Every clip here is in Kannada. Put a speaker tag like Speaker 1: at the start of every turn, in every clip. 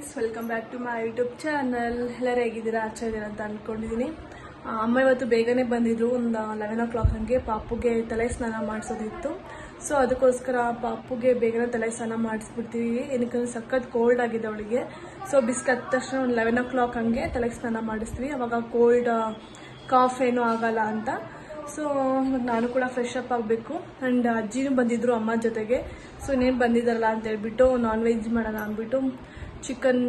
Speaker 1: Guys, welcome back to my YouTube channel. ಎಲ್ಲರೂ ಹೇಗಿದ್ದೀರಾ, ಆಚರಿದ್ದೀರಾ ಅಂತ ಅಂದ್ಕೊಂಡಿದ್ದೀನಿ. ಅಮ್ಮ ಇವತ್ತು ಬೇಗನೆ ಬಂದಿದ್ರು, ಒಂದು 11 o'clock ಹಂಗೆ. ಪಾಪುಗೆ ತಲೆ ಸ್ನಾನ ಮಾಡಿಸೋದಿತ್ತು. ಸೊ ಅದಕ್ಕೋಸ್ಕರ ಪಾಪುಗೆ ಬೇಗನೆ ತಲೆ ಸ್ನಾನ ಮಾಡಿಸ್ಬಿಡ್ತೀವಿ. ಏನಕ್ಕಂದ್ರೆ ಸಖತ್ ಕೋಲ್ಡ್ ಆಗಿದೆ ಅವಳಿಗೆ. ಸೊ ಬಿಸ್ಕತ್ ತಕ್ಷಣ ಒಂದು 11 o'clock ಹಂಗೆ ತಲೆ ಸ್ನಾನ ಮಾಡಿಸ್ತೀವಿ. ಅವಾಗ ಕೋಲ್ಡ್ ಕಾಫ್ ಏನೂ ಆಗಲ್ಲ ಅಂತ. ಸೊ ನಾನು ಕೂಡ ಫ್ರೆಶ್ ಅಪ್ ಆಗಬೇಕು. ಆ್ಯಂಡ್ ಅಜ್ಜಿನೂ ಬಂದಿದ್ರು ಅಮ್ಮ ಜೊತೆಗೆ. ಸೊ ಇನ್ನೇನು ಬಂದಿದ್ದಾರಲ್ಲ ಅಂತ ಹೇಳ್ಬಿಟ್ಟು ನಾನ್ ವೆಜ್ ಮಾಡೋಣ ಅಂದ್ಬಿಟ್ಟು ಚಿಕನ್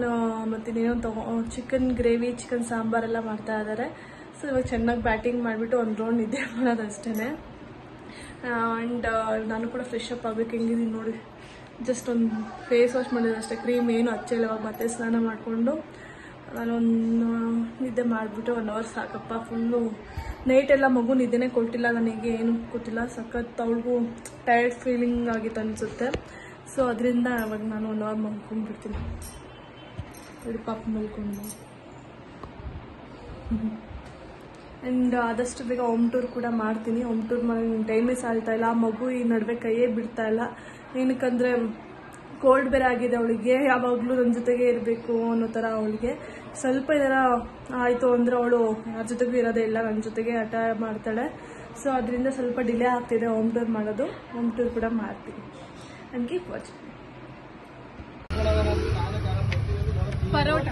Speaker 1: ಮತ್ತಿನ್ನೇನೋ ಚಿಕನ್ ಗ್ರೇವಿ, ಚಿಕನ್ ಸಾಂಬಾರೆಲ್ಲ ಮಾಡ್ತಾ ಇದ್ದಾರೆ. ಸೊ ಇವಾಗ ಚೆನ್ನಾಗಿ ಬ್ಯಾಟಿಂಗ್ ಮಾಡಿಬಿಟ್ಟು ಒಂದು ರೌಂಡ್ ನಿದ್ದೆ ಮಾಡೋದಷ್ಟೇ. ಆ್ಯಂಡ್ ನಾನು ಕೂಡ ಫ್ರೆಶ್ ಅಪ್ ಆಗಬೇಕು. ಹೆಂಗಿದ್ದೀನಿ ನೋಡಿ, ಜಸ್ಟ್ ಒಂದು ಫೇಸ್ ವಾಶ್ ಮಾಡಿದ್ರೆ ಅಷ್ಟೇ, ಕ್ರೀಮ್ ಏನು ಹಚ್ಚಿಲ್ಲ. ಇವಾಗ ಮತ್ತೆ ಸ್ನಾನ ಮಾಡಿಕೊಂಡು ನಾನೊಂದು ನಿದ್ದೆ ಮಾಡಿಬಿಟ್ಟು 1 hour ಸಾಕಪ್ಪ. ಫುಲ್ಲು ನೈಟೆಲ್ಲ ಮಗು ನಿದ್ದೆನೇ ಕೊಟ್ಟಿಲ್ಲ ನನಗೆ, ಏನು ಗೊತ್ತಿಲ್ಲ. ಸಖತ್ ಅವಳಿಗೂ ಟಯರ್ಡ್ ಫೀಲಿಂಗ್ ಆಗಿತ್ತು ಅನಿಸುತ್ತೆ. ಸೊ ಅದರಿಂದ ಇವಾಗ ನಾನು 1 hour ಮಲ್ಕೊಂಡ್ಬಿಡ್ತೀನಿ. ನೋಡಿ ಪಾಪ ಮಲ್ಕೊಂಡು. ಆ್ಯಂಡ್ ಆದಷ್ಟು ಬೇಗ ಹೋಮ್ ಟೂರ್ ಕೂಡ ಮಾಡ್ತೀನಿ. ಹೋಮ್ ಟೂರ್ ಮಾಡಿ ಟೈಮೇ ಸಾಲ್ತಾ ಇಲ್ಲ. ಆ ಮಗು ಈ ನಡುವೆ ಕೈಯೇ ಬಿಡ್ತಾ ಇಲ್ಲ. ಏನಕ್ಕಂದರೆ ಕೋಲ್ಡ್ ಬೇರೆ ಆಗಿದೆ ಅವಳಿಗೆ. ಯಾವಾಗಲೂ ನನ್ನ ಜೊತೆಗೆ ಇರಬೇಕು ಅನ್ನೋ ಥರ ಅವಳಿಗೆ. ಸ್ವಲ್ಪ ಇದರ ಆಯಿತು ಅಂದರೆ ಅವಳು ಯಾರ ಜೊತೆಗೂ ಇರೋದೇ ಇಲ್ಲ, ನನ್ನ ಜೊತೆಗೆ ಆಟ ಮಾಡ್ತಾಳೆ. ಸೊ ಅದರಿಂದ ಸ್ವಲ್ಪ ಡಿಲೇ ಆಗ್ತಿದೆ ಹೋಮ್ ಟೂರ್ ಮಾಡೋದು. ಹೋಮ್ ಟೂರ್ ಕೂಡ ಮಾಡ್ತೀನಿ. And keep watching. ಪರೋಟ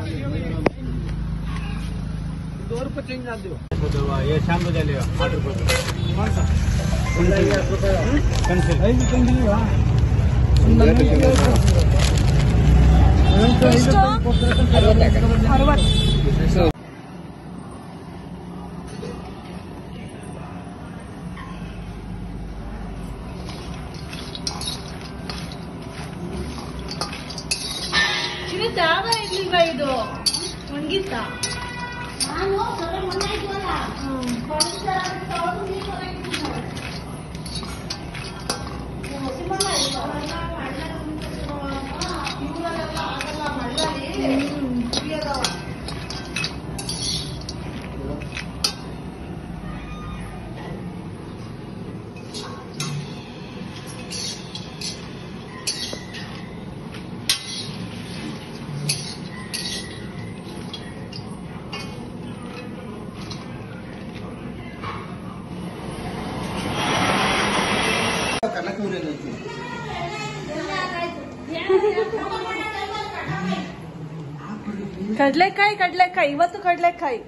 Speaker 1: ಇದು ಜಾಗ ಇರ್ಲಿಲ್ವಾ? ಇದು ಒಣಗಿತ್ತ? ಕಡ್ಲೆಕಾಯಿ ಇವತ್ತು ಕಡ್ಲೆಕಾಯಿ.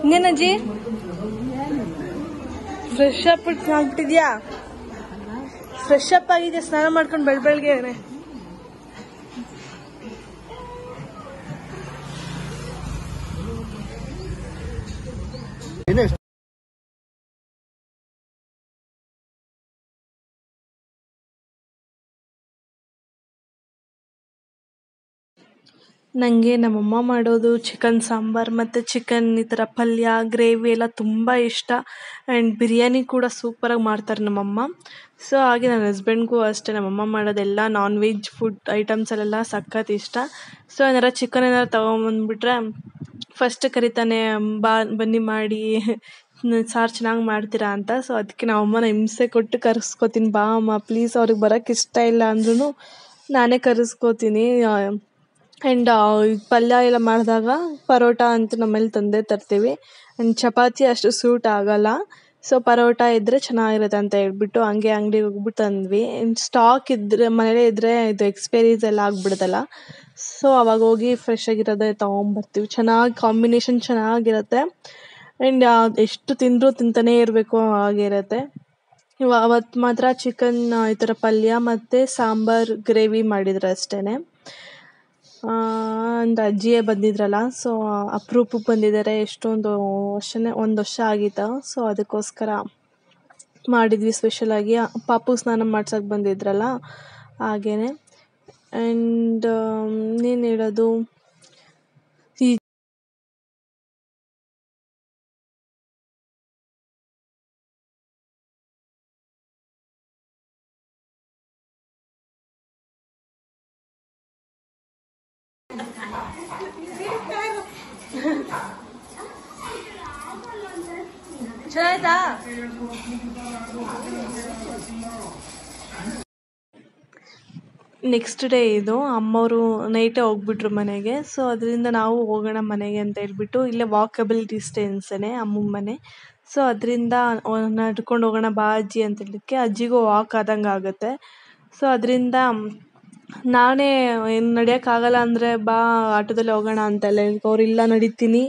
Speaker 1: ಇನ್ನೇನಜ್ಜಿ ಫ್ರೆಶ್ ಅಪ್ ಆಗ್ಬಿಟ್ಟಿದ್ಯಾ? ಫ್ರೆಶ್ ಅಪ್ ಆಗಿದ್ಯಾ? ಸ್ನಾನ ಮಾಡ್ಕೊಂಡು ಬೆಳಗ್ಗೆ ನನಗೆ ನಮ್ಮಮ್ಮ ಮಾಡೋದು ಚಿಕನ್ ಸಾಂಬಾರು ಮತ್ತು ಚಿಕನ್ ಈ ಥರ ಪಲ್ಯ, ಗ್ರೇವಿ ಎಲ್ಲ ತುಂಬ ಇಷ್ಟ. ಆ್ಯಂಡ್ ಬಿರಿಯಾನಿ ಕೂಡ ಸೂಪರಾಗಿ ಮಾಡ್ತಾರೆ ನಮ್ಮಮ್ಮ. ಸೊ ಹಾಗೆ ನನ್ನ ಹಸ್ಬೆಂಡ್ಗೂ ಅಷ್ಟೇ ನಮ್ಮಮ್ಮ ಮಾಡೋದೆಲ್ಲ ನಾನ್ ವೆಜ್ ಫುಡ್ ಐಟಮ್ಸಲ್ಲೆಲ್ಲ ಸಖತ್ ಇಷ್ಟ. ಸೊ ಏನಾರ ಚಿಕನ್ ಏನಾರು ತೊಗೊಂಬಂದ್ಬಿಟ್ರೆ ಫಸ್ಟ್ ಕರಿತಾನೆ, ಬನ್ನಿ ಮಾಡಿ ಸಾರು ಚೆನ್ನಾಗಿ ಮಾಡ್ತೀರಾ ಅಂತ. ಸೊ ಅದಕ್ಕೆ ನಮ್ಮಮ್ಮನ ಹಿಂಸೆ ಕೊಟ್ಟು ಕರೆಸ್ಕೋತೀನಿ, ಬಾ ಅಮ್ಮ ಪ್ಲೀಸ್. ಅವ್ರಿಗೆ ಬರೋಕ್ಕೆ ಇಷ್ಟ ಇಲ್ಲ ಅಂದ್ರೂ ನಾನೇ ಕರೆಸ್ಕೋತೀನಿ. ಆ್ಯಂಡ್ ಪಲ್ಯ ಎಲ್ಲ ಮಾಡಿದಾಗ ಪರೋಟ ಅಂತೂ ನಮ್ಮಲ್ಲಿ ತಂದೇ ತರ್ತೀವಿ. ಆ್ಯಂಡ್ ಚಪಾತಿ ಅಷ್ಟು ಸೂಟ್ ಆಗಲ್ಲ. ಸೊ ಪರೋಟ ಇದ್ದರೆ ಚೆನ್ನಾಗಿರುತ್ತೆ ಅಂತ ಹೇಳ್ಬಿಟ್ಟು ಹಂಗೆ ಅಂಗಡಿಗೆ ಹೋಗ್ಬಿಟ್ಟು ತಂದ್ವಿ. ಸ್ಟಾಕ್ ಇದ್ದರೆ ಮನೇಲೇ ಇದ್ದರೆ ಇದು ಎಕ್ಸ್ಪೈರೀಸ್ ಎಲ್ಲ ಆಗಿಬಿಡುತ್ತಲ್ಲ. ಸೊ ಅವಾಗ ಹೋಗಿ ಫ್ರೆಶ್ ಆಗಿರೋದೇ ತೊಗೊಂಬರ್ತೀವಿ. ಚೆನ್ನಾಗಿ ಕಾಂಬಿನೇಷನ್ ಚೆನ್ನಾಗಿರುತ್ತೆ. ಆ್ಯಂಡ್ ಎಷ್ಟು ತಿಂದರೂ ತಿಂತಾನೇ ಇರಬೇಕು ಹಾಗಿರುತ್ತೆ. ಅವತ್ತು ಮಾತ್ರ ಚಿಕನ್ ಈ ಥರ ಪಲ್ಯ ಮತ್ತು ಸಾಂಬಾರು ಗ್ರೇವಿ ಮಾಡಿದ್ರು ಅಷ್ಟೇ. ಒಂದು ಅಜ್ಜಿಯೇ ಬಂದಿದ್ರಲ್ಲ, ಸೊ ಅಪರೂಪಕ್ಕೆ ಬಂದಿದ್ದಾರೆ. ಎಷ್ಟೊಂದು ಒಂದು ವರ್ಷ ಆಗಿತ್ತು. ಸೊ ಅದಕ್ಕೋಸ್ಕರ ಮಾಡಿದ್ವಿ ಸ್ಪೆಷಲಾಗಿ. ಪಾಪು ಸ್ನಾನ ಮಾಡ್ಸೋಕೆ ಬಂದಿದ್ರಲ್ಲ ಹಾಗೇನೆ. ಆ್ಯಂಡ್ ಇನ್ನೇನು ಹೇಳೋದು, ಈ ಚೆನ್ನಾಯ್ತಾ? ನೆಕ್ಸ್ಟ್ ಡೇ ಇದು. ಅಮ್ಮವರು ನೈಟೇ ಹೋಗ್ಬಿಟ್ರು ಮನೆಗೆ. ಸೊ ಅದರಿಂದ ನಾವು ಹೋಗೋಣ ಮನೆಗೆ ಅಂತ ಹೇಳ್ಬಿಟ್ಟು, ಇಲ್ಲೇ ವಾಕಬಲ್ ಡಿಸ್ಟೆನ್ಸೇ ಅಮ್ಮನ ಮನೆ. ಸೊ ಅದರಿಂದ ನಡ್ಕೊಂಡು ಹೋಗೋಣ ಬಾ ಅಜ್ಜಿ ಅಂತ ಹೇಳಲಿಕ್ಕೆ, ಅಜ್ಜಿಗೂ ವಾಕ್ ಆದಂಗೆ ಆಗುತ್ತೆ. ಸೊ ಅದರಿಂದ ನಾನೇ ಏನು ನಡೆಯೋಕ್ಕಾಗಲ್ಲ ಅಂದರೆ ಬಾ ಆಟೋದಲ್ಲಿ ಹೋಗೋಣ ಅಂತೆಲ್ಲ ಹೇಳಿದ್ರು. ಅವ್ರು ಇಲ್ಲ ನಡಿತೀನಿ,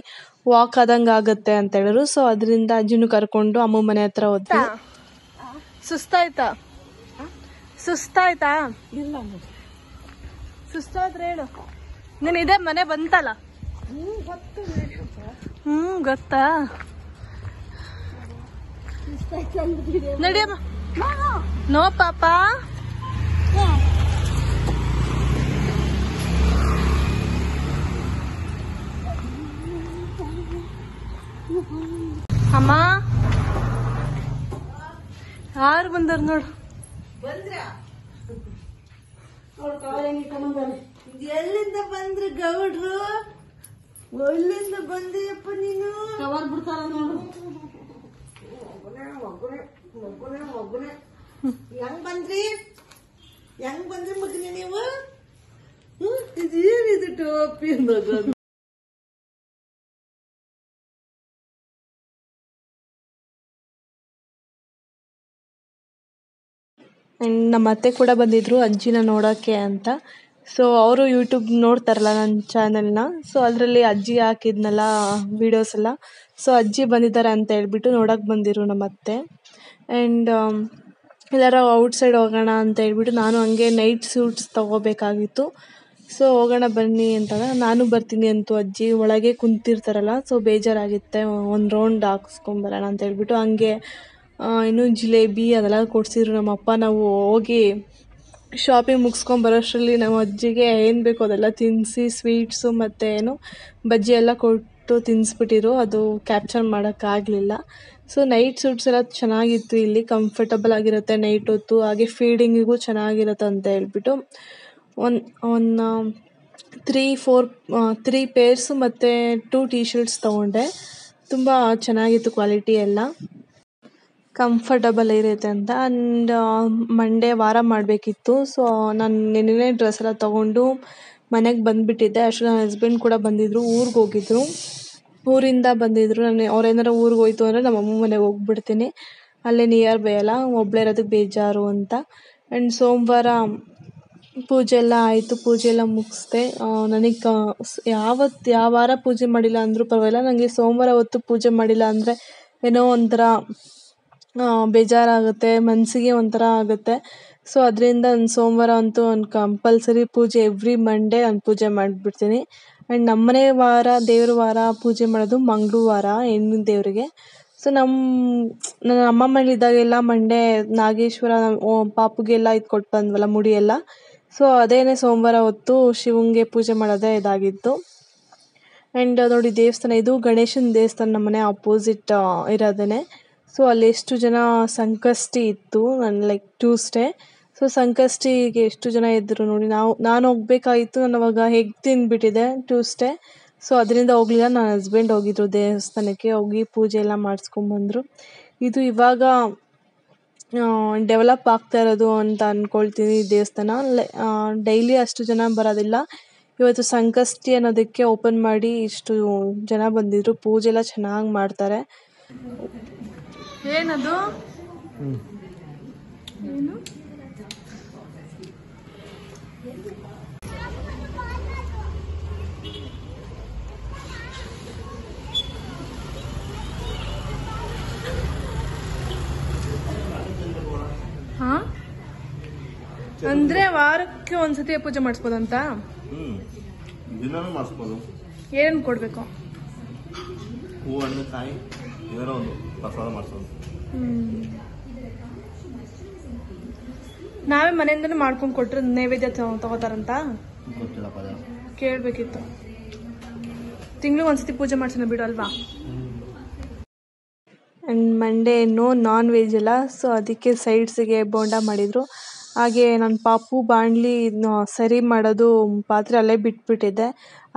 Speaker 1: ವಾಕ್ ಆದಂಗೆ ಆಗುತ್ತೆ ಅಂತ ಹೇಳಿದ್ರು. ಸೊ ಅದರಿಂದ ಅಜ್ಜಿನೂ ಕರ್ಕೊಂಡು ಅಮ್ಮ ಮನೆ ಹತ್ರ ಹೋದ್ವಿ. ಸುಸ್ತಾಯ್ತಾ? ಸುಸ್ತಾಯ್ತಾ? ಇಲ್ಲ, ಸುಸ್ತಾದ್ರೆ ಹೇಳು. ನೀನು ಇದೇ ಮನೆ ಬಂತಲ್ಲ? ಗೊತ್ತಾ? ನಡಿಯಮ್ಮ. ನೋ ಪಾಪ. ಅಮ್ಮ ಯಾರು ಬಂದಾರ ನೋಡು.
Speaker 2: ಎಲ್ಲಿಂದ ಬಂದ್ರಿ ಗೌಡ್ರು? ಎಲ್ಲಿಂದ ಬಂದಿಯಪ್ಪ ನೀನು? ಕವರ್ ಬಿಡ್ತಾರ ನೋಡು. ಹೆಂಗ್ ಬಂದ್ರಿ ಮಗನೇ ನೀವು? ಇದೇನಿದು ಟೋಪಿ ಅನ್ನೋದು?
Speaker 1: ನಮ್ಮ ಅತ್ತೆ ಕೂಡ ಬಂದಿದ್ರು ಅಜ್ಜಿನ ನೋಡೋಕ್ಕೆ ಅಂತ. ಸೊ ಅವರು ಯೂಟ್ಯೂಬ್ ನೋಡ್ತಾರಲ್ಲ ನನ್ನ ಚಾನಲ್ನ. ಸೊ ಅದರಲ್ಲಿ ಅಜ್ಜಿ ಹಾಕಿದ್ನಲ್ಲ ವೀಡಿಯೋಸ್ ಎಲ್ಲ. ಸೊ ಅಜ್ಜಿ ಬಂದಿದ್ದಾರೆ ಅಂತ ಹೇಳ್ಬಿಟ್ಟು ನೋಡೋಕೆ ಬಂದಿರು ನಮ್ಮ ಅತ್ತೆ. ಆ್ಯಂಡ್ ಎಲ್ಲಾರ ಔಟ್ಸೈಡ್ ಹೋಗೋಣ ಅಂತ ಹೇಳ್ಬಿಟ್ಟು ನಾನು ಹಂಗೆ ನೈಟ್ ಸೂಟ್ಸ್ ತೊಗೋಬೇಕಾಗಿತ್ತು. ಸೊ ಹೋಗೋಣ ಬನ್ನಿ ಅಂತಂದ್ರೆ ನಾನು ಬರ್ತೀನಿ ಅಂತೂ ಅಜ್ಜಿ ಒಳಗೆ ಕುಂತಿರ್ತಾರಲ್ಲ. ಸೊ ಬೇಜಾರಾಗುತ್ತೆ, ಒಂದು ರೌಂಡ್ ಹಾಕ್ಸ್ಕೊಂಬರೋಣ ಅಂತ ಹೇಳ್ಬಿಟ್ಟು ಹಂಗೆ ಇನ್ನೂ ಜಿಲೇಬಿ ಅದೆಲ್ಲ ಕೊಡಿಸಿದ್ರು ನಮ್ಮಪ್ಪ. ನಾವು ಹೋಗಿ ಶಾಪಿಂಗ್ ಮುಗಿಸ್ಕೊಂಬರೋಷ್ಟರಲ್ಲಿ ನಮ್ಮ ಅಜ್ಜಿಗೆ ಏನು ಬೇಕೋ ಅದೆಲ್ಲ ತಿನ್ನಿಸಿ, ಸ್ವೀಟ್ಸು ಮತ್ತು ಏನು ಬಜ್ಜಿ ಎಲ್ಲ ಕೊಟ್ಟು ತಿನ್ನಿಸ್ಬಿಟ್ಟಿರು. ಅದು ಕ್ಯಾಪ್ಚರ್ ಮಾಡೋಕ್ಕಾಗಲಿಲ್ಲ. ಸೊ ನೈಟ್ ಸೂಟ್ಸ್ ಎಲ್ಲ ಚೆನ್ನಾಗಿತ್ತು. ಇಲ್ಲಿ ಕಂಫರ್ಟಬಲ್ ಆಗಿರುತ್ತೆ ನೈಟ್ ಹೊತ್ತು, ಹಾಗೆ ಫೀಡಿಂಗಿಗೂ ಚೆನ್ನಾಗಿರುತ್ತೆ ಅಂತ ಹೇಳ್ಬಿಟ್ಟು ಒಂದು 3 ಪೇರ್ಸು ಮತ್ತು 2 ಟೀ ಶರ್ಟ್ಸ್ ತೊಗೊಂಡೆ. ತುಂಬ ಚೆನ್ನಾಗಿತ್ತು ಕ್ವಾಲಿಟಿ ಎಲ್ಲ, ಕಂಫರ್ಟಬಲ್ ಇರುತ್ತೆ ಅಂತ. ಆ್ಯಂಡ್ ಮಂಡೇ ವಾರ ಮಾಡಬೇಕಿತ್ತು. ಸೊ ನಾನು ನೆನ್ನೆ ಡ್ರೆಸ್ ಎಲ್ಲ ತೊಗೊಂಡು ಮನೆಗೆ ಬಂದುಬಿಟ್ಟಿದ್ದೆ. ಅಷ್ಟು ನನ್ನ ಹಸ್ಬೆಂಡ್ ಕೂಡ ಬಂದಿದ್ದರು, ಊರಿಗೆ ಹೋಗಿದ್ರು. ಊರಿಂದ ಬಂದಿದ್ದರು. ಅವ್ರೇನಾರು ಊರಿಗೆ ಹೋಯ್ತು ಅಂದರೆ ನಮ್ಮ ಅಮ್ಮ ಮನೆಗೆ ಹೋಗ್ಬಿಡ್ತೀನಿ, ಅಲ್ಲೇ ನಿಯರ್ ಬೈ ಅಲ್ಲ, ಒಬ್ಬಳೇ ಇರೋದಕ್ಕೆ ಬೇಜಾರು ಅಂತ. ಆ್ಯಂಡ್ ಸೋಮವಾರ ಪೂಜೆ ಎಲ್ಲ ಆಯಿತು. ಪೂಜೆ ಎಲ್ಲ ಮುಗಿಸ್ದೆ. ನನಗೆ ಯಾವ ವಾರ ಪೂಜೆ ಮಾಡಿಲ್ಲ ಅಂದರೂ ಪರವಾಗಿಲ್ಲ, ನನಗೆ ಸೋಮವಾರ ಹೊತ್ತು ಪೂಜೆ ಮಾಡಿಲ್ಲ ಅಂದರೆ ಏನೋ ಒಂಥರ ಬೇಜಾರಾಗುತ್ತೆ, ಮನಸ್ಸಿಗೆ ಒಂಥರ ಆಗುತ್ತೆ. ಸೊ ಅದರಿಂದ ನಾನು ಸೋಮವಾರ ಅಂತೂ ಒಂದು ಕಂಪಲ್ಸರಿ ಪೂಜೆ, ಎವ್ರಿ ಮಂಡೇ ನಾನು ಪೂಜೆ ಮಾಡಿಬಿಡ್ತೀನಿ. ಆ್ಯಂಡ್ ನಮ್ಮನೆ ವಾರ ದೇವ್ರ ವಾರ ಪೂಜೆ ಮಾಡೋದು ಮಂಗಳವಾರ ಹೆಣ್ಣಿನ ದೇವರಿಗೆ. ಸೊ ನನ್ನ ಅಮ್ಮ ಮನೇಲಿದ್ದಾಗೆಲ್ಲ ಮಂಡೇ ನಾಗೇಶ್ವರ ಪಾಪುಗೆಲ್ಲ ಇದು ಕೊಟ್ಟು ಬಂದ್ವಲ್ಲ ಮುಡಿ ಎಲ್ಲ. ಸೊ ಅದೇನೇ ಸೋಮವಾರ ಹೊತ್ತು ಶಿವಂಗೆ ಪೂಜೆ ಮಾಡೋದೇ ಇದಾಗಿತ್ತು. ಆ್ಯಂಡ್ ನೋಡಿ ದೇವಸ್ಥಾನ ಇದು, ಗಣೇಶನ ದೇವಸ್ಥಾನ ನಮ್ಮನೆ ಆಪೋಸಿಟ್ ಇರೋದೇ. ಸೊ ಅಲ್ಲಿ ಎಷ್ಟು ಜನ ಸಂಕಷ್ಟಿ ಇತ್ತು, ಲೈಕ್ ಟ್ಯೂಸ್ಡೇ. ಸೊ ಸಂಕಷ್ಟಿಗೆ ಎಷ್ಟು ಜನ ಇದ್ದರು ನೋಡಿ. ನಾನು ಹೋಗ್ಬೇಕಾಗಿತ್ತು, ನಾನು ಅವಾಗ ಹೆಗ್ ತಿಂದುಬಿಟ್ಟಿದ್ದೆ ಟ್ಯೂಸ್ಡೇ. ಸೊ ಅದರಿಂದ ಹೋಗಲಿಲ್ಲ. ನನ್ನ ಹಸ್ಬೆಂಡ್ ಹೋಗಿದ್ರು ದೇವಸ್ಥಾನಕ್ಕೆ, ಹೋಗಿ ಪೂಜೆ ಎಲ್ಲ ಮಾಡಿಸ್ಕೊಂಬಂದರು. ಇದು ಇವಾಗ ಡೆವಲಪ್ ಆಗ್ತಾ ಇರೋದು ಅಂತ ಅಂದ್ಕೊಳ್ತೀನಿ ದೇವಸ್ಥಾನ. ಡೈಲಿ ಅಷ್ಟು ಜನ ಬರೋದಿಲ್ಲ. ಇವತ್ತು ಸಂಕಷ್ಟಿ ಅನ್ನೋದಕ್ಕೆ ಓಪನ್ ಮಾಡಿ ಇಷ್ಟು ಜನ ಬಂದಿದ್ರು. ಪೂಜೆ ಎಲ್ಲ ಚೆನ್ನಾಗಿ ಮಾಡ್ತಾರೆ. ಏನದು ಏನು? ಅಂದ್ರೆ ವಾರಕ್ಕೆ ಒಂದ್ಸತಿ ಪೂಜೆ ಮಾಡಿಸ್ಬೋದಂತ.
Speaker 3: ದಿನಾನು ಮಾಡಿಸ್ಬೋದು.
Speaker 1: ಏನೇನು ಕೊಡಬೇಕು?
Speaker 3: ಹೂವು, ಹಣ್ಣು, ಕಾಯಿ, ಏನಾರ ಒಂದು ಪ್ರಸಾದ ಮಾಡಿಸೋದು.
Speaker 1: ನಾವೇ ಮನೆಯಿಂದನೇ ಮಾಡ್ಕೊಂಡು ಕೊಟ್ರೆ ನೈವೇದ್ಯ ತಗೋತಾರಂತ
Speaker 3: ಗೊತ್ತಿಲ್ಲಪ್ಪ,
Speaker 1: ಕೇಳಬೇಕಿತ್ತು. ತಿಂಗಳು ಒಂದ್ಸತಿ ಪೂಜೆ ಮಾಡ್ಸೋಣ ಬಿಡು ಅಲ್ವಾ. ಆ್ಯಂಡ್ ಮಂಡೇ ನಾನ್ ವೆಜ್ ಅಲ್ಲ, ಸೊ ಅದಕ್ಕೆ ಸೈಡ್ಸಿಗೆ ಬೋಂಡ ಮಾಡಿದರು. ಹಾಗೆ ನನ್ನ ಪಾಪು ಬಾಣಲಿ ಸರಿ ಮಾಡೋದು ಪಾತ್ರೆ ಅಲ್ಲೇ ಬಿಟ್ಬಿಟ್ಟಿದ್ದೆ.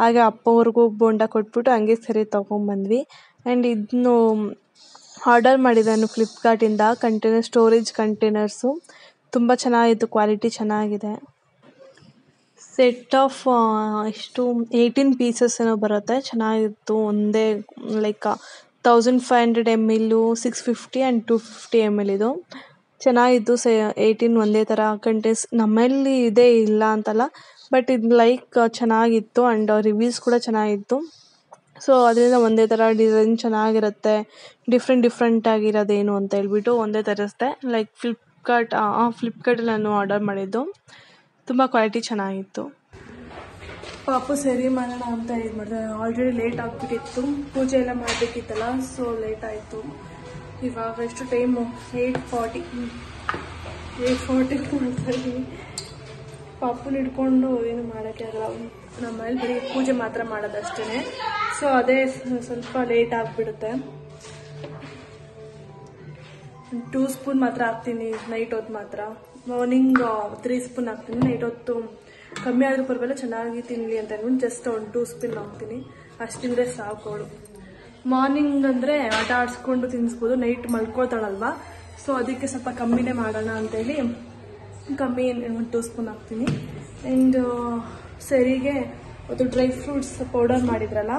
Speaker 1: ಹಾಗೆ ಅಪ್ಪವ್ರಿಗೂ ಬೋಂಡ ಕೊಟ್ಬಿಟ್ಟು ಹಂಗೆ ಸರಿ ತೊಗೊಂಬಂದ್ವಿ. ಆ್ಯಂಡ್ ಇದನ್ನು ಆರ್ಡರ್ ಮಾಡಿದ್ದಾನು ಫ್ಲಿಪ್ಕಾರ್ಟಿಂದ, ಸ್ಟೋರೇಜ್ ಕಂಟೈನರ್ಸು ತುಂಬ ಚೆನ್ನಾಗಿತ್ತು, ಕ್ವಾಲಿಟಿ ಚೆನ್ನಾಗಿದೆ. ಸೆಟ್ ಆಫ್ ಎಷ್ಟು 18 ಪೀಸಸ್ ಏನೋ ಬರುತ್ತೆ, ಚೆನ್ನಾಗಿತ್ತು. ಒಂದೇ ಲೈಕ್ 1500 ml, 650 ಆ್ಯಂಡ್ 250 ml ಇದು ಚೆನ್ನಾಗಿತ್ತು. 18 ಒಂದೇ ಥರ ಕಂಟೆನ್ಸ್ ನಮ್ಮಲ್ಲಿ ಇದೇ ಇಲ್ಲ ಅಂತಲ್ಲ, ಬಟ್ ಇದು ಲೈಕ್ ಚೆನ್ನಾಗಿತ್ತು. ಆ್ಯಂಡ್ ರಿವ್ಯೂಸ್ ಕೂಡ ಚೆನ್ನಾಗಿತ್ತು. ಸೊ ಅದರಿಂದ ಒಂದೇ ಥರ ಡಿಸೈನ್ ಚೆನ್ನಾಗಿರುತ್ತೆ, ಡಿಫ್ರೆಂಟ್ ಆಗಿರೋದೇನು ಅಂತ ಹೇಳ್ಬಿಟ್ಟು ಒಂದೇ ತರಿಸ್ದೆ. ಲೈಕ್ ಫ್ಲಿಪ್ಕಾರ್ಟಲ್ಲಿ ನಾನು ಆರ್ಡರ್ ಮಾಡಿದ್ದು, ತುಂಬ ಕ್ವಾಲಿಟಿ ಚೆನ್ನಾಗಿತ್ತು. ಪಾಪು ಸರಿ ಮಾಡೋಣ ಅಂತ ಇದು ಮಾಡಿದೆ. ಆಲ್ರೆಡಿ ಲೇಟ್ ಆಗಿಬಿಟ್ಟಿತ್ತು, ಪೂಜೆ ಎಲ್ಲ ಮಾಡಬೇಕಿತ್ತಲ್ಲ, ಸೊ ಲೇಟ್ ಆಯಿತು. ಇವಾಗ ಎಷ್ಟು ಟೈಮು? 8:40 ಮಾಡ್ತಾ ಇದ್ದೀನಿ. ಪಾಪುನ ಹಿಡ್ಕೊಂಡು ಏನು ಮಾಡೋಕ್ಕೆ ಆಗಲ್ಲ. ನಮ್ಮ ಮನೇಲಿ ಬರೀ ಪೂಜೆ ಮಾತ್ರ ಮಾಡೋದಷ್ಟೇ, ಸೊ ಅದೇ ಸ್ವಲ್ಪ ಲೇಟ್ ಆಗಿಬಿಡುತ್ತೆ. 2 ಸ್ಪೂನ್ ಮಾತ್ರ ಹಾಕ್ತೀನಿ ನೈಟ್ ಹೊತ್ತು ಮಾತ್ರ. ಮಾರ್ನಿಂಗ್ 3 ಸ್ಪೂನ್ ಹಾಕ್ತೀನಿ. ನೈಟ್ ಹೊತ್ತು ಕಮ್ಮಿ ಆದರೂ ಪರವಾಗಿಲ್ಲ, ಚೆನ್ನಾಗಿ ತಿನ್ನಲಿ ಅಂತ ಹೇಳ್ಬಿಟ್ಟು ಜಸ್ಟ್ ಒಂದು 2 ಸ್ಪೂನ್ ಹಾಕ್ತೀನಿ. ಅಷ್ಟು ತಿಂದರೆ ಸಾಕೋಳು. ಮಾರ್ನಿಂಗ್ ಅಂದರೆ ಆಟ ಆಡಿಸ್ಕೊಂಡು ತಿನ್ನಿಸ್ಬೋದು, ನೈಟ್ ಮಲ್ಕೊಳ್ತಾಳಲ್ವ, ಸೊ ಅದಕ್ಕೆ ಸ್ವಲ್ಪ ಕಮ್ಮಿನೇ ಮಾಡೋಣ ಅಂತೇಳಿ ಕಮ್ಮಿ 2 ಸ್ಪೂನ್ ಹಾಕ್ತೀನಿ. ಆ್ಯಂಡ್ ಸರಿಗೆ ಅದು ಡ್ರೈ ಫ್ರೂಟ್ಸ್ ಪೌಡರ್ ಮಾಡಿದ್ರಲ್ಲ,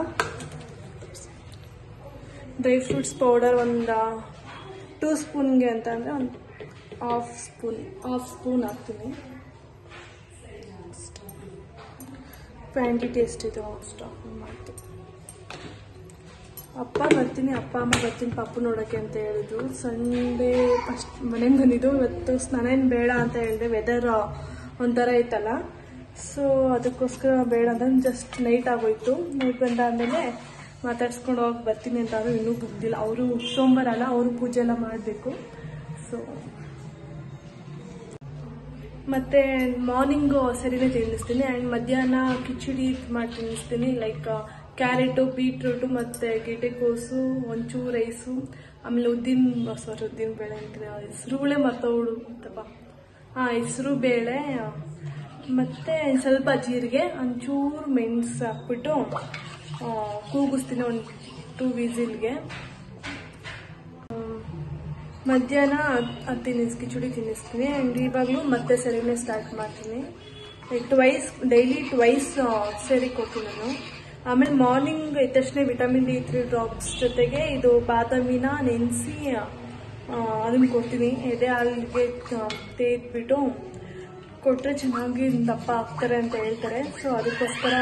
Speaker 1: ಡ್ರೈ ಫ್ರೂಟ್ಸ್ ಪೌಡರ್ ಒಂದು 2 ಸ್ಪೂನ್ಗೆ ಅಂತ ಅಂದರೆ ಒಂದು ಹಾಫ್ ಸ್ಪೂನ್ ಹಾಕ್ತೀನಿ. ಕ್ವಾಂಟಿಟಿ ಎಷ್ಟಿದೆ ಅಷ್ಟು ಮಾಡ್ತೀನಿ. ಅಪ್ಪ ಅಮ್ಮ ಬರ್ತೀನಿ ಪಾಪು ನೋಡೋಕ್ಕೆ ಅಂತ ಹೇಳಿದ್ರು. ಸಂಡೇ ಅಷ್ಟು ಮನೆಗೆ ಬಂದಿದ್ದು. ಇವತ್ತು ಸ್ನಾನ ಏನು ಬೇಡ ಅಂತ ಹೇಳಿದೆ, ವೆದರ್ ಒಂಥರ ಇತ್ತಲ್ಲ, ಸೊ ಅದಕ್ಕೋಸ್ಕರ ಬೇಡ ಅಂತ ಜಸ್ಟ್ ನೈಟ್ ಆಗೋಯ್ತು. ನೈಟ್ ಬಂದಾದಮೇಲೆ ಮಾತಾಡ್ಸ್ಕೊಂಡು ಹೋಗಿ ಬರ್ತೀನಿ ಅಂತ ಅವರು ಇನ್ನೂ ಬಂದಿಲ್ಲ. ಅವರು ಸೋಮವಾರ ಅಲ್ಲ, ಅವರು ಪೂಜೆ ಎಲ್ಲ ಮಾಡಬೇಕು. ಸೊ ಮತ್ತು ಮಾರ್ನಿಂಗು ಸರಿನೇ ತಿನ್ನಿಸ್ತೀನಿ. ಆ್ಯಂಡ್ ಮಧ್ಯಾಹ್ನ ಕಿಚಡಿ ಮಾಡಿ ತಿನ್ನಿಸ್ತೀನಿ. ಲೈಕ್ ಕ್ಯಾರೆಟು, ಬೀಟ್ರೂಟು ಮತ್ತು ಗೆಡ್ಡೆಕೋಸು, ಒಂಚೂರು ರೈಸು, ಆಮೇಲೆ ಉದ್ದಿನ ಬೇಳೆ ಅಂತೀನಿ, ಹೆಸರುಗಳೇ ಮರ್ತೋಡು ಅಂತಪ್ಪ. ಹೆಸರು ಬೇಳೆ ಮತ್ತು ಸ್ವಲ್ಪ ಜೀರಿಗೆ, ಒಂಚೂರು ಮೆಣಸು ಹಾಕ್ಬಿಟ್ಟು ಕೂಗಿಸ್ತೀನಿ ಒಂದು 2 ವಿಸಿಲ್ಗೆ. ಮಧ್ಯಾಹ್ನ ಅದು ಕಿಚಡಿ ತಿನ್ನಿಸ್ತೀನಿ. ಆ್ಯಂಡ್ ಇವಾಗಲೂ ಮತ್ತೆ ಸರಿನೇ ಸ್ಟಾರ್ಟ್ ಮಾಡ್ತೀನಿ. ಡೈಲಿ ಟ್ವೈಸ್ ಸರಿ ಕೊಡ್ತೀನಿ ನಾನು. ಆಮೇಲೆ ಮಾರ್ನಿಂಗ್ ಎದ್ದ ತಕ್ಷಣ ವಿಟಮಿನ್ D3 ಡ್ರಾಪ್ಸ್ ಜೊತೆಗೆ ಇದು ಬಾದಾಮಿನ ನೆನೆಸಿ ಅದನ್ನು ಕೊಡ್ತೀನಿ. ಎದೆ ಹಾಲಿಗೆ ತೆಗೆದ್ಬಿಟ್ಟು ಕೊಟ್ಟರೆ ಚೆನ್ನಾಗಿ ದಪ್ಪ ಆಗ್ತಾರೆ ಅಂತ ಹೇಳ್ತಾರೆ. ಸೊ ಅದಕ್ಕೋಸ್ಕರ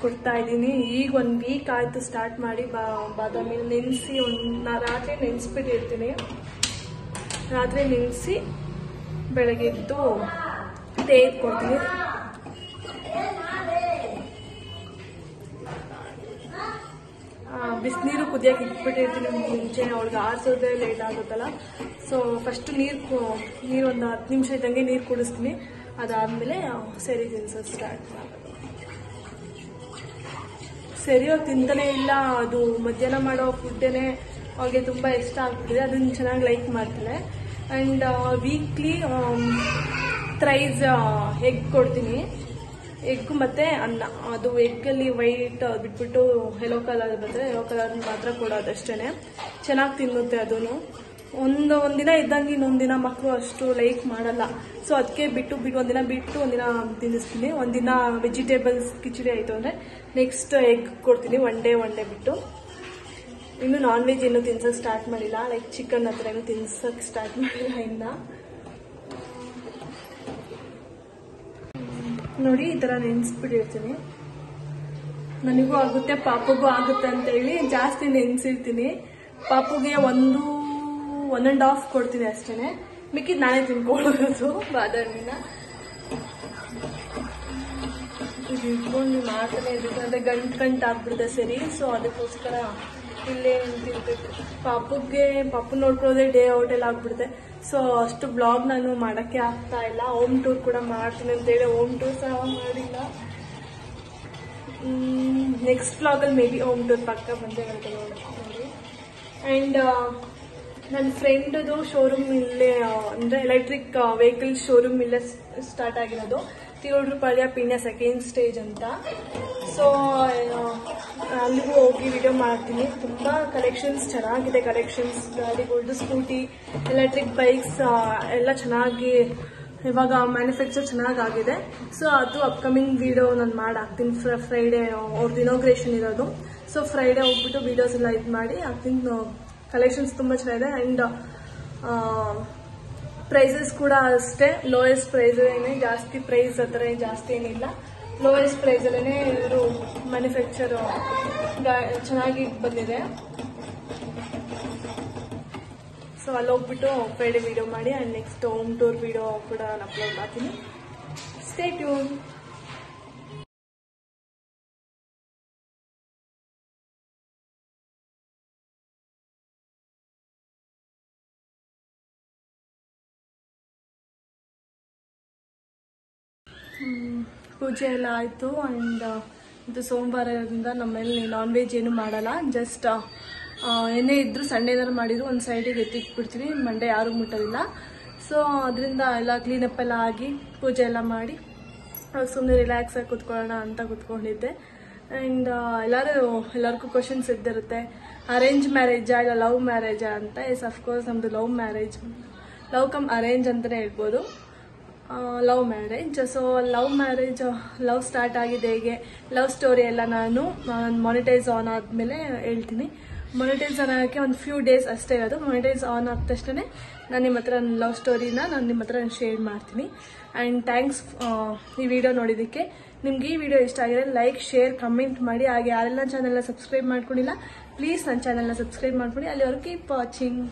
Speaker 1: ಕೊಡ್ತಾ ಇದ್ದೀನಿ. ಈಗ 1 ವೀಕ್ ಆಯಿತು ಸ್ಟಾರ್ಟ್ ಮಾಡಿ. ಬಾದಾಮಿ ನೆನೆಸಿ ರಾತ್ರಿ ನೆನೆಸ್ಬಿಟ್ಟಿರ್ತೀನಿ. ರಾತ್ರಿ ನೆನೆಸಿ ಬೆಳಗ್ಗೆ ಎದ್ದು ತೆಗೆದುಕೊಡ್ತೀನಿ. ಬಿಸಿನೀರು ಕುದಿಯೋಕೆ ಇಟ್ಬಿಟ್ಟಿರ್ತೀನಿ ಮುಂಚೆ, ಅವಳಿಗೆ ಆರಿಸೋದೇ ಲೇಟ್ ಆಗುತ್ತಲ್ಲ. ಸೊ ಫಸ್ಟು ನೀರು ಒಂದು 10 ನಿಮಿಷ ಇದ್ದಂಗೆ ನೀರು ಕುಡಿಸ್ತೀನಿ. ಅದಾದಮೇಲೆ ಸರಿ ತಿನ್ಸೋದು ಸ್ಟಾರ್ಟ್ ಮಾಡೋದು. ಸರಿಯಾಗಿ ತಿಂತಾನೆ ಇಲ್ಲ. ಅದು ಮಧ್ಯಾಹ್ನ ಮಾಡೋ ಫುಡ್ಡೇ ಅವ್ರಿಗೆ ತುಂಬ ಇಷ್ಟ ಆಗ್ತಿದೆ, ಅದನ್ನು ಚೆನ್ನಾಗಿ ಲೈಕ್ ಮಾಡ್ತಾಳೆ. ಆ್ಯಂಡ್ ವೀಕ್ಲಿ ಥ್ರೈಸ್ ಎಗ್ ಕೊಡ್ತೀನಿ. ಎಗ್ ಮತ್ತು ಅನ್ನ. ಅದು ಎಗ್ಗಲ್ಲಿ ವೈಟ್ ಬಿಟ್ಬಿಟ್ಟು ಯೆಲ್ಲೋ ಕಲರ್ ಬಂದರೆ ಯೆಲ್ಲೋ ಕಲರ್ ಮಾತ್ರ ಕೊಡೋದಷ್ಟೇ. ಚೆನ್ನಾಗಿ ತಿನ್ನುತ್ತೆ ಅದೂ. ಒಂದಿನ ಇದ್ದಂಗೆ ಇನ್ನೊಂದಿನ ಮಕ್ಕಳು ಅಷ್ಟು ಲೈಕ್ ಮಾಡಲ್ಲ. ಸೊ ಅದಕ್ಕೆ ಬಿಟ್ಟು ಒಂದಿನ ಬಿಟ್ಟು ಒಂದಿನ ತಿನ್ನಿಸ್ತೀನಿ. ಒಂದಿನ ವೆಜಿಟೇಬಲ್ಸ್ ಕಿಚಡಿ ಆಯಿತು ಅಂದರೆ ನೆಕ್ಸ್ಟ್ ಎಗ್ ಕೊಡ್ತೀನಿ. ಒನ್ ಡೇ ಬಿಟ್ಟು. ಇನ್ನು ನಾನ್ ವೆಜ್ ಇನ್ನೂ ತಿನ್ಸೋಕೆ ಸ್ಟಾರ್ಟ್ ಮಾಡಿಲ್ಲ. ಲೈಕ್ ಚಿಕನ್ ಹತ್ರ ಏನು ತಿನ್ಸೋಕೆ ಸ್ಟಾರ್ಟ್ ಮಾಡಿಲ್ಲ ಇನ್ನು. ನೋಡಿ ಈ ಥರ ನೆನೆಸ್ಬಿಟ್ಟಿರ್ತೀನಿ. ನನಗೂ ಆಗುತ್ತೆ, ಪಾಪುಗೂ ಆಗುತ್ತೆ ಅಂತೇಳಿ ಜಾಸ್ತಿ ನೆನೆಸಿರ್ತೀನಿ. ಪಾಪುಗೆ 1.5 ಕೊಡ್ತೀನಿ ಅಷ್ಟೇ. ಮಿಕ್ಕಿದ್ದು ನಾನೇ ತಿನ್ಕೊಳ್ಳೋದು ಬಾದಾಮಿನ. ಇದು ಇಟ್ಕೊಂಡು ಮಾಡ್ತಾನೆ ಇರ್ಬೇಕು ಅಂದರೆ ಗಂಟು ಆಗ್ಬಿಡುತ್ತೆ ಸರಿ. ಸೊ ಅದಕ್ಕೋಸ್ಕರ ಇಲ್ಲೇ ನಿಂತಿರ್ಬೇಕು. ಪಾಪು ನೋಡ್ಕೊಳ್ಳೋದೇ ಡೇ ಔಟ್ ಎಲ್ಲ ಆಗ್ಬಿಡುತ್ತೆ. ಸೊ ಅಷ್ಟು ಬ್ಲಾಗ್ ನಾನು ಮಾಡೋಕ್ಕೆ ಆಗ್ತಾ ಇಲ್ಲ. ಹೋಮ್ ಟೂರ್ ಕೂಡ ಮಾಡ್ತೀನಿ ಅಂತೇಳಿ ಹೋಮ್ ಟೂರ್ ಸಹ ಮಾಡಿಲ್ಲ. ನೆಕ್ಸ್ಟ್ ಬ್ಲಾಗಲ್ಲಿ ಮೇ ಬಿ ಹೋಮ್ ಟೂರ್ ಪಕ್ಕ ಬಂದೇ ಬರುತ್ತೆ ನೋಡಿ. ಆ್ಯಂಡ್ ನನ್ನ ಫ್ರೆಂಡದು ಶೋರೂಮ್ ಇಲ್ಲೇ ಅಂದರೆ ಎಲೆಕ್ಟ್ರಿಕ್ ವೆಹಿಕಲ್ ಶೋರೂಮ್ ಇಲ್ಲೇ ಸ್ಟಾರ್ಟ್ ಆಗಿರೋದು, ತಿರುಡ್ರಪಾಳ್ಯ ಪೀಣ್ಯ ಸೆಕೆಂಡ್ ಸ್ಟೇಜ್ ಅಂತ. ಸೊ ಅಲ್ಲಿಗೂ ಹೋಗಿ ವಿಡಿಯೋ ಮಾಡ್ತೀನಿ. ತುಂಬ ಕಲೆಕ್ಷನ್ಸ್ ಚೆನ್ನಾಗಿದೆ. ಕಲೆಕ್ಷನ್ಸ್ ಗಾಡಿಗಳ್ದು, ಸ್ಕೂಟಿ, ಎಲೆಕ್ಟ್ರಿಕ್ ಬೈಕ್ಸ್ ಎಲ್ಲ ಚೆನ್ನಾಗಿ ಇವಾಗ ಮ್ಯಾನುಫ್ಯಾಕ್ಚರ್ ಚೆನ್ನಾಗಾಗಿದೆ. ಸೊ ಅದು ಅಪ್ಕಮಿಂಗ್ ವಿಡಿಯೋ ನಾನು ಹಾಕ್ತೀನಿ. ಫ್ರೈಡೇ ಅವ್ರದ್ದು ಇನಾಗ್ರೇಷನ್ ಇರೋದು. ಸೊ ಫ್ರೈಡೇ ಹೋಗ್ಬಿಟ್ಟು ವಿಡಿಯೋಸ್ ಎಲ್ಲ ಇದು ಮಾಡಿ ಹಾಕ್ತೀನಿ. ಕಲೆಕ್ಷನ್ಸ್ ತುಂಬ ಚೆನ್ನಾಗಿದೆ. ಆ್ಯಂಡ್ ಪ್ರೈಸಸ್ ಕೂಡ ಅಷ್ಟೇ ಲೋಯೆಸ್ಟ್ ಪ್ರೈಸ್, ಏನೇ ಜಾಸ್ತಿ ಪ್ರೈಸ್ ಆ ಥರ ಜಾಸ್ತಿ ಏನಿಲ್ಲ. ಲೋಯೆಸ್ಟ್ ಪ್ರೈಸಲ್ಲೇ ಇವರು ಮ್ಯಾನುಫ್ಯಾಕ್ಚರ್ ಚೆನ್ನಾಗಿ ಬಂದಿದೆ. ಸೊ ಅಲ್ಲಿ ಹೋಗ್ಬಿಟ್ಟು ಫ್ರೈಡೇ ವಿಡಿಯೋ ಮಾಡಿ and next home tour video ಕೂಡ ನಾನು ಅಪ್ಲೋಡ್ ಮಾಡ್ತೀನಿ. Stay tune. ಪೂಜೆ ಎಲ್ಲ ಆಯಿತು. ಆ್ಯಂಡ್ ಇದು ಸೋಮವಾರದಿಂದ ನಮ್ಮಲ್ಲಿ ನಾನ್ ವೆಜ್ ಏನು ಮಾಡಲ್ಲ. ಜಸ್ಟ್ ಏನೇ ಇದ್ದರೂ ಸಂಡೇ ಏನಾದ್ರು ಮಾಡಿದ್ರು ಒಂದು ಸೈಡಿಗೆ ಎತ್ತಿಟ್ಬಿಡ್ತೀವಿ. ಮಂಡೇ ಯಾರಿಗೂ ಮುಟ್ಟೋದಿಲ್ಲ. ಸೊ ಅದರಿಂದ ಎಲ್ಲ ಕ್ಲೀನಪ್ ಎಲ್ಲ ಆಗಿ ಪೂಜೆ ಎಲ್ಲ ಮಾಡಿ ಸುಮ್ಮನೆ ರಿಲ್ಯಾಕ್ಸ್ ಆಗಿ ಕೂತ್ಕೊಳ್ಳೋಣ ಅಂತ ಕೂತ್ಕೊಂಡಿದ್ದೆ. ಆ್ಯಂಡ್ ಎಲ್ಲರಿಗೂ ಕ್ವಶನ್ಸ್ ಇದ್ದಿರುತ್ತೆ, ಅರೇಂಜ್ ಮ್ಯಾರೇಜಾ ಇಲ್ಲ ಲವ್ ಮ್ಯಾರೇಜಾ ಅಂತ. ಎಸ್ ಅಫ್ಕೋರ್ಸ್ ನಮ್ಮದು love marriage, love come arrange ಅಂತಲೇ ಹೇಳ್ಬೋದು. Love marriage. So love start ಆಗಿದೆ ಹೇಗೆ, ಲವ್ ಸ್ಟೋರಿ ಎಲ್ಲ ನಾನು ಮಾನಿಟೈಸ್ ಆನ್ ಆದಮೇಲೆ ಹೇಳ್ತೀನಿ. ಮಾನಿಟೈಸ್ ಆನ್ ಆಗೋಕ್ಕೆ ಒಂದು ಫ್ಯೂ ಡೇಸ್ ಅಷ್ಟೇ ಇರೋದು. ಮಾನಿಟೈಸ್ ಆನ್ ಆದ ತಕ್ಷಣ ನಾನು ನಿಮ್ಮ ಹತ್ರ ನನ್ನ ಲವ್ ಸ್ಟೋರಿನ ನಾನು ನಿಮ್ಮ ಹತ್ರ ಶೇರ್ ಮಾಡ್ತೀನಿ. ಆ್ಯಂಡ್ ಥ್ಯಾಂಕ್ಸ್ ಈ ವಿಡಿಯೋ ನೋಡಿದ್ದಕ್ಕೆ. ನಿಮ್ಗೆ ಈ ವಿಡಿಯೋ ಇಷ್ಟ ಆಗಿದ್ರೆ ಲೈಕ್, ಶೇರ್, ಕಮೆಂಟ್ ಮಾಡಿ. ಹಾಗೆ ಯಾರೆಲ್ಲ ಚಾನೆಲ್ನ ಸಬ್ಸ್ಕ್ರೈಬ್ ಮಾಡ್ಕೊಂಡಿಲ್ಲ ಪ್ಲೀಸ್ ನನ್ನ ಚಾನೆಲ್ನ ಸಬ್ಸ್ಕ್ರೈಬ್ ಮಾಡ್ಕೊಳ್ಳಿ. ಅಲ್ಲಿವರೆಗೂ ಕೀಪ್ ವಾಚಿಂಗ್.